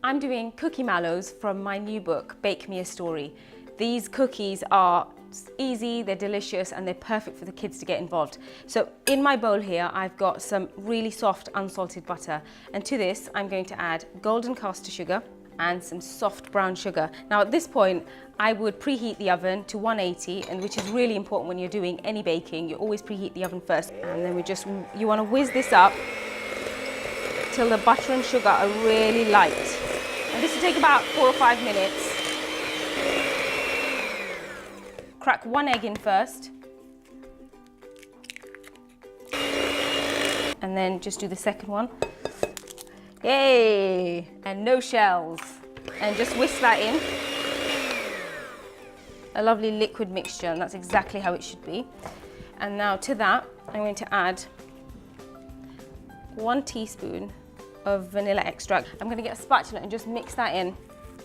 I'm doing cookie mallows from my new book, Bake Me a Story. These cookies are easy, they're delicious, and they're perfect for the kids to get involved. So in my bowl here, I've got some really soft unsalted butter. And to this, I'm going to add golden caster sugar and some soft brown sugar. Now at this point, I would preheat the oven to 180, and which is really important when you're doing any baking. You always preheat the oven first. And then you want to whiz this up till the butter and sugar are really light. And this will take about 4 or 5 minutes. Crack 1 egg in first. And then just do the second one. Yay! And no shells. And just whisk that in. A lovely liquid mixture, and that's exactly how it should be. And now to that, I'm going to add 1 teaspoon of vanilla extract. I'm going to get a spatula and just mix that in.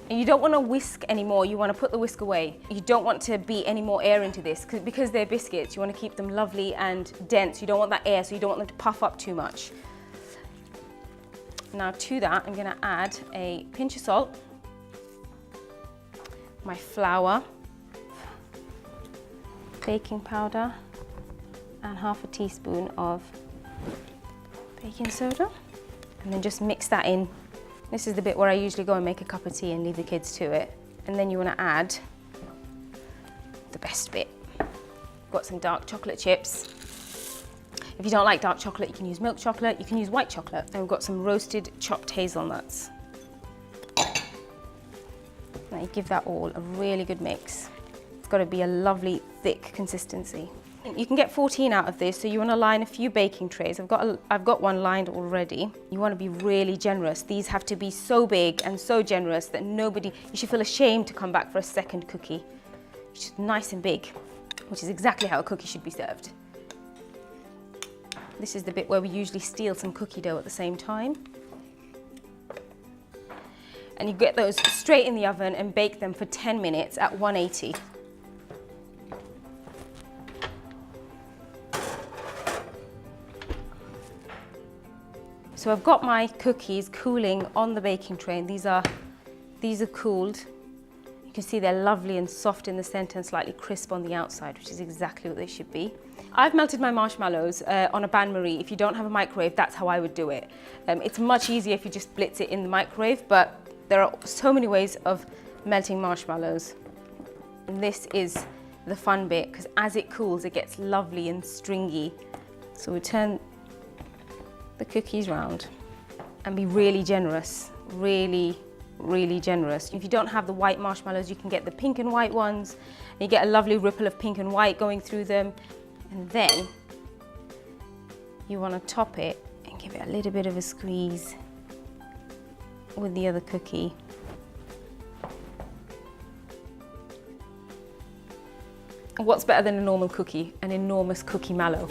And you don't want to whisk anymore, you want to put the whisk away. You don't want to be any more air into this because they're biscuits. You want to keep them lovely and dense. You don't want that air, so you don't want them to puff up too much. Now to that, I'm going to add a pinch of salt, my flour, baking powder, and half a teaspoon of baking soda. And then just mix that in. This is the bit where I usually go and make a cup of tea and leave the kids to it. And then you want to add the best bit. Got some dark chocolate chips. If you don't like dark chocolate, you can use milk chocolate, you can use white chocolate. And we've got some roasted chopped hazelnuts. Now you give that all a really good mix. It's got to be a lovely thick consistency. You can get 14 out of this, so you want to line a few baking trays. I've got one lined already. You want to be really generous. These have to be so big and so generous that you should feel ashamed to come back for a second cookie. It's just nice and big, which is exactly how a cookie should be served. This is the bit where we usually steal some cookie dough at the same time. And you get those straight in the oven and bake them for 10 minutes at 180. So I've got my cookies cooling on the baking tray, and these are cooled. You can see they're lovely and soft in the center and slightly crisp on the outside, which is exactly what they should be. I've melted my marshmallows on a bain-marie. If you don't have a microwave, that's how I would do it. It's much easier if you just blitz it in the microwave, but there are so many ways of melting marshmallows. And this is the fun bit, because as it cools, it gets lovely and stringy. So we turn the cookies round and be really generous, really generous. If you don't have the white marshmallows, you can get the pink and white ones, and you get a lovely ripple of pink and white going through them. And then you want to top it and give it a little bit of a squeeze with the other cookie. What's better than a normal cookie? An enormous cookie mallow.